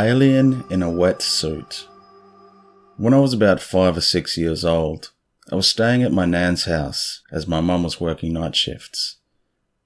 Alien in a Wetsuit. When I was about 5 or 6 years old, I was staying at my nan's house as my mum was working night shifts.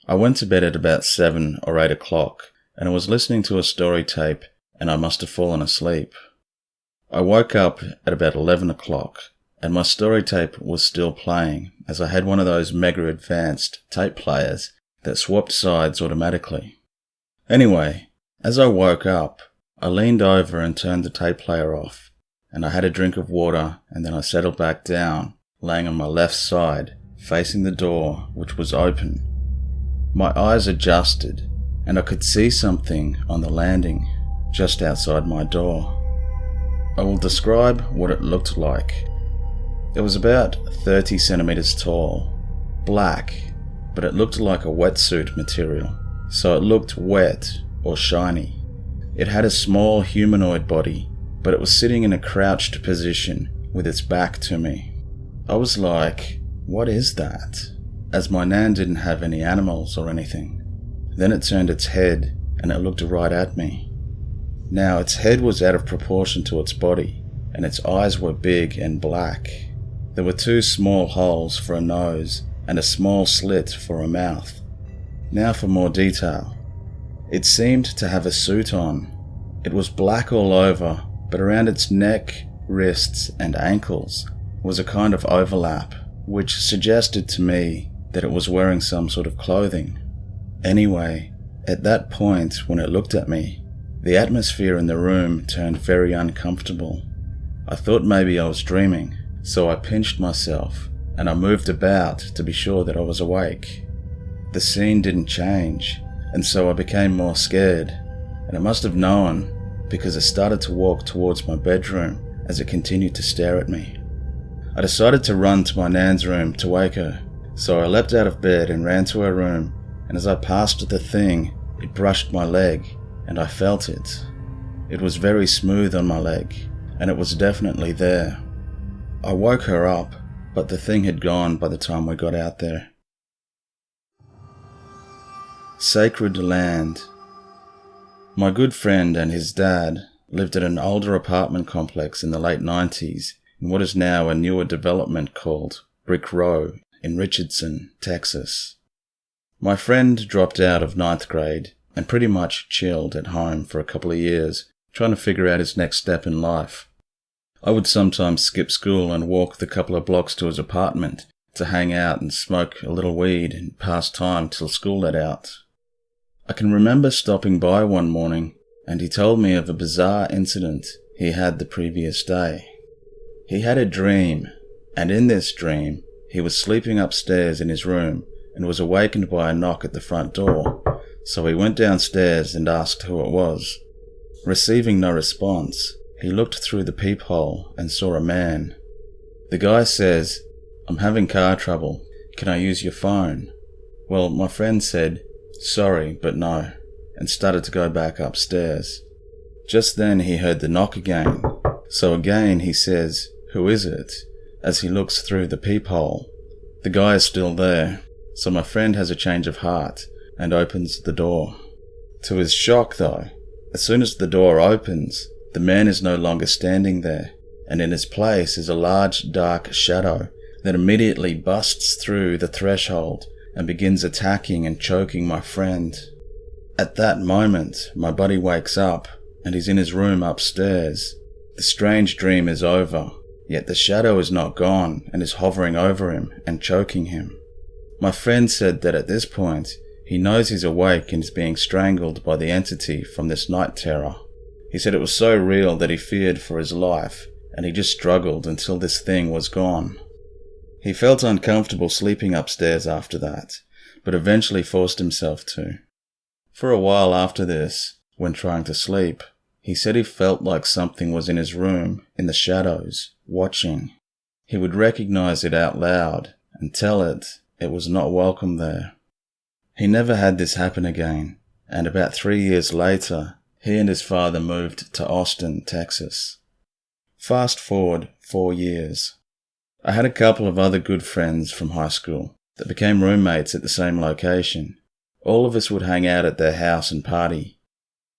I went to bed at about 7 or 8 o'clock and I was listening to a story tape and I must have fallen asleep. I woke up at about 11 o'clock and my story tape was still playing as I had one of those mega advanced tape players that swapped sides automatically. Anyway, as I woke up, I leaned over and turned the tape player off, and I had a drink of water and then I settled back down, laying on my left side, facing the door, which was open. My eyes adjusted, and I could see something on the landing, just outside my door. I will describe what it looked like. It was about 30 centimeters tall, black, but it looked like a wetsuit material, so it looked wet or shiny. It had a small humanoid body, but it was sitting in a crouched position with its back to me. I was like, what is that? As my nan didn't have any animals or anything. Then it turned its head and it looked right at me. Now its head was out of proportion to its body and its eyes were big and black. There were 2 small holes for a nose and a small slit for a mouth. Now for more detail. It seemed to have a suit on. It was black all over, but around its neck, wrists, and ankles was a kind of overlap, which suggested to me that it was wearing some sort of clothing. Anyway, at that point when it looked at me, the atmosphere in the room turned very uncomfortable. I thought maybe I was dreaming, so I pinched myself and I moved about to be sure that I was awake. The scene didn't change, and so I became more scared, and I must have known because it started to walk towards my bedroom as it continued to stare at me. I decided to run to my nan's room to wake her, so I leapt out of bed and ran to her room, and as I passed the thing, it brushed my leg, and I felt it. It was very smooth on my leg, and it was definitely there. I woke her up, but the thing had gone by the time we got out there. Sacred Land. My good friend and his dad lived at an older apartment complex in the late 90s in what is now a newer development called Brick Row in Richardson, Texas. My friend dropped out of 9th grade and pretty much chilled at home for a couple of years, trying to figure out his next step in life. I would sometimes skip school and walk the couple of blocks to his apartment to hang out and smoke a little weed and pass time till school let out. I can remember stopping by one morning and he told me of a bizarre incident he had the previous day. He had a dream, and in this dream, he was sleeping upstairs in his room and was awakened by a knock at the front door, so he went downstairs and asked who it was. Receiving no response, he looked through the peephole and saw a man. The guy says, "I'm having car trouble. Can I use your phone?" Well, my friend said, "Sorry, but no," and started to go back upstairs. Just then he heard the knock again, so again he says, "Who is it?" as he looks through the peephole. The guy is still there, so my friend has a change of heart and opens the door. To his shock though, as soon as the door opens, the man is no longer standing there, and in his place is a large dark shadow that immediately busts through the threshold and begins attacking and choking my friend. At that moment, my buddy wakes up and he's in his room upstairs. The strange dream is over, yet the shadow is not gone and is hovering over him and choking him. My friend said that at this point, he knows he's awake and is being strangled by the entity from this night terror. He said it was so real that he feared for his life and he just struggled until this thing was gone. He felt uncomfortable sleeping upstairs after that, but eventually forced himself to. For a while after this, when trying to sleep, he said he felt like something was in his room, in the shadows, watching. He would recognize it out loud and tell it was not welcome there. He never had this happen again, and about 3 years later, he and his father moved to Austin, Texas. Fast forward 4 years. I had a couple of other good friends from high school that became roommates at the same location. All of us would hang out at their house and party.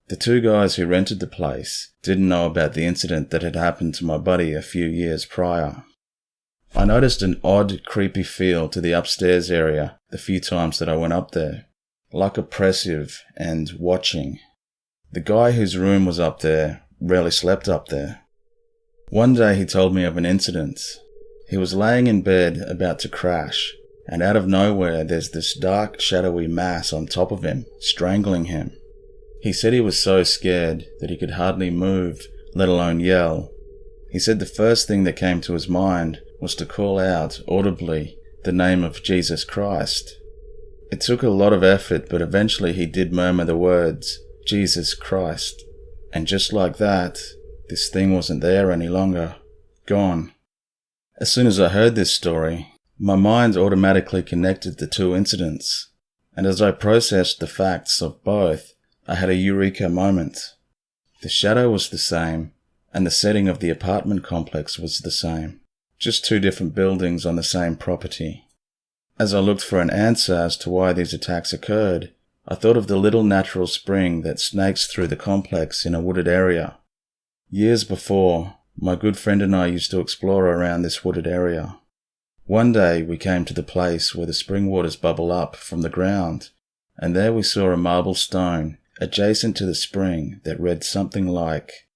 The two guys who rented the place didn't know about the incident that had happened to my buddy a few years prior. I noticed an odd, creepy feel to the upstairs area the few times that I went up there, like oppressive and watching. The guy whose room was up there rarely slept up there. One day he told me of an incident. He was laying in bed about to crash, and out of nowhere there's this dark, shadowy mass on top of him, strangling him. He said he was so scared that he could hardly move, let alone yell. He said the first thing that came to his mind was to call out, audibly, the name of Jesus Christ. It took a lot of effort, but eventually he did murmur the words, Jesus Christ. And just like that, this thing wasn't there any longer. Gone. As soon as I heard this story, my mind automatically connected the two incidents, and as I processed the facts of both, I had a eureka moment. The shadow was the same, and the setting of the apartment complex was the same. Just two different buildings on the same property. As I looked for an answer as to why these attacks occurred, I thought of the little natural spring that snakes through the complex in a wooded area. Years before, my good friend and I used to explore around this wooded area. One day we came to the place where the spring waters bubble up from the ground, and there we saw a marble stone adjacent to the spring that read something like,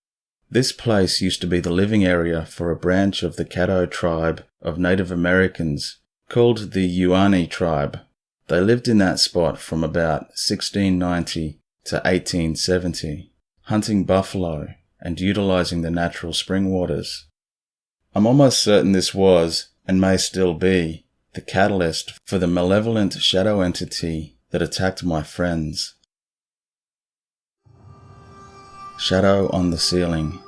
"This place used to be the living area for a branch of the Caddo tribe of Native Americans called the Yuani tribe. They lived in that spot from about 1690 to 1870, hunting buffalo and utilizing the natural spring waters." I'm almost certain this was, and may still be, the catalyst for the malevolent shadow entity that attacked my friends. Shadow on the ceiling.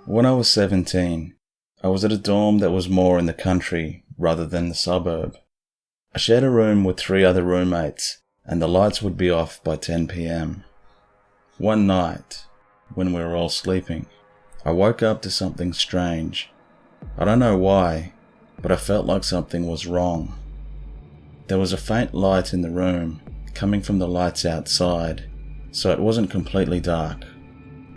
When I was 17, I was at a dorm that was more in the country rather than the suburb. I shared a room with 3 other roommates, and the lights would be off by 10 p.m. One night, when we were all sleeping, I woke up to something strange. I don't know why, but I felt like something was wrong. There was a faint light in the room, coming from the lights outside, so it wasn't completely dark.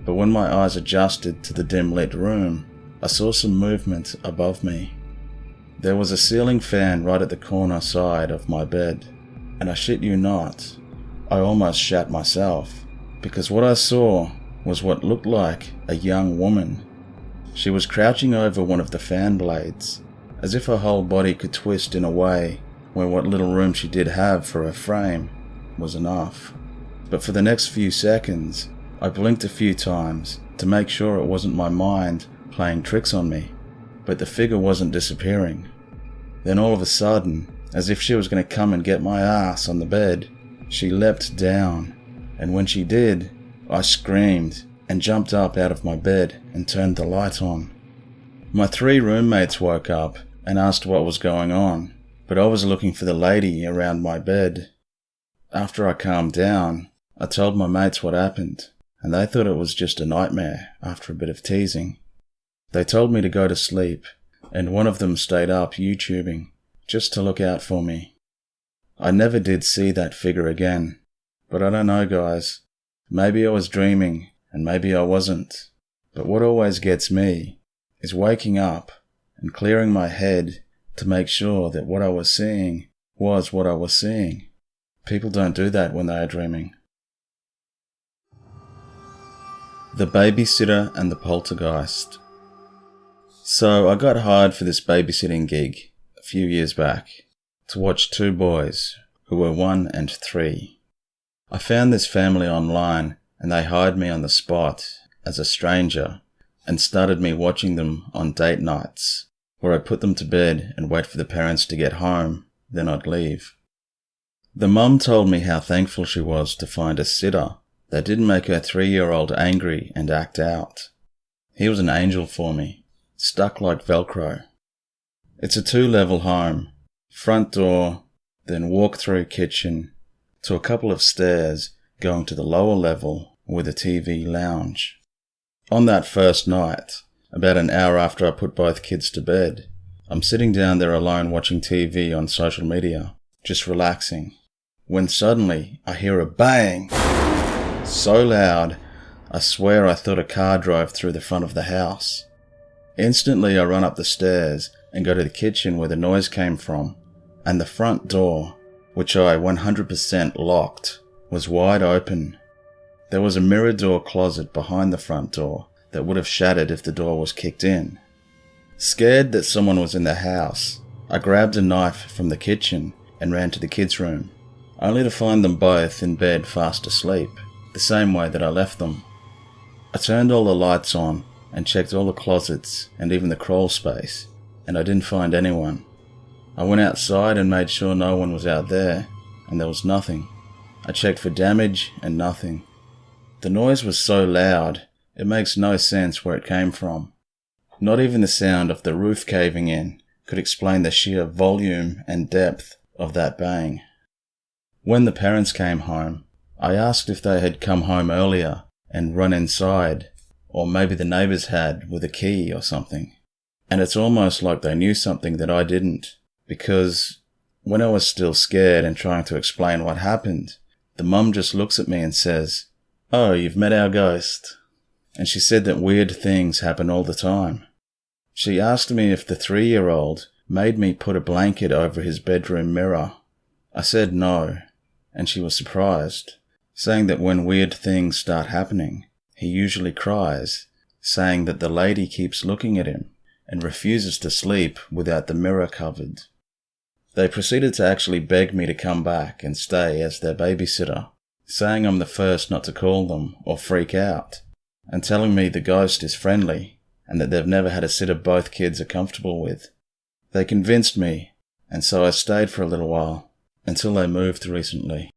But when my eyes adjusted to the dim-lit room, I saw some movement above me. There was a ceiling fan right at the corner side of my bed, and I shit you not, I almost shat myself, because what I saw was what looked like a young woman. She was crouching over one of the fan blades, as if her whole body could twist in a way where what little room she did have for her frame was enough. But for the next few seconds, I blinked a few times to make sure it wasn't my mind playing tricks on me, but the figure wasn't disappearing. Then all of a sudden, as if she was going to come and get my ass on the bed, she leapt down, and when she did, I screamed and jumped up out of my bed and turned the light on. My 3 roommates woke up and asked what was going on, but I was looking for the lady around my bed. After I calmed down, I told my mates what happened, and they thought it was just a nightmare after a bit of teasing. They told me to go to sleep, and one of them stayed up YouTubing, just to look out for me. I never did see that figure again, but I don't know, guys. Maybe I was dreaming, and maybe I wasn't. But what always gets me is waking up and clearing my head to make sure that what I was seeing was what I was seeing. People don't do that when they are dreaming. The Babysitter and the Poltergeist. So I got hired for this babysitting gig a few years back to watch 2 boys who were 1 and 3. I found this family online and they hired me on the spot as a stranger and started me watching them on date nights, where I'd put them to bed and wait for the parents to get home, then I'd leave. The mum told me how thankful she was to find a sitter that didn't make her 3-year-old angry and act out. He was an angel for me, stuck like Velcro. It's a 2-level home, front door, then walk-through kitchen, to a couple of stairs going to the lower level with a TV lounge. On that first night, about an hour after I put both kids to bed, I'm sitting down there alone watching TV on social media, just relaxing, when suddenly I hear a bang, So loud, I swear I thought a car drove through the front of the house. Instantly I run up the stairs and go to the kitchen where the noise came from, and the front door, which I 100% locked, was wide open. There was a mirror door closet behind the front door that would have shattered if the door was kicked in. Scared that someone was in the house, I grabbed a knife from the kitchen and ran to the kids' room, only to find them both in bed fast asleep, the same way that I left them. I turned all the lights on and checked all the closets and even the crawl space, and I didn't find anyone. I went outside and made sure no one was out there, and there was nothing. I checked for damage and nothing. The noise was so loud, it makes no sense where it came from. Not even the sound of the roof caving in could explain the sheer volume and depth of that bang. When the parents came home, I asked if they had come home earlier and run inside, or maybe the neighbours had with a key or something. And it's almost like they knew something that I didn't, because when I was still scared and trying to explain what happened, the mum just looks at me and says, "Oh, you've met our ghost." And she said that weird things happen all the time. She asked me if the 3-year-old made me put a blanket over his bedroom mirror. I said no, and she was surprised, saying that when weird things start happening, he usually cries, saying that the lady keeps looking at him and refuses to sleep without the mirror covered. They proceeded to actually beg me to come back and stay as their babysitter, saying I'm the first not to call them or freak out, and telling me the ghost is friendly and that they've never had a sitter both kids are comfortable with. They convinced me, and so I stayed for a little while, until they moved recently.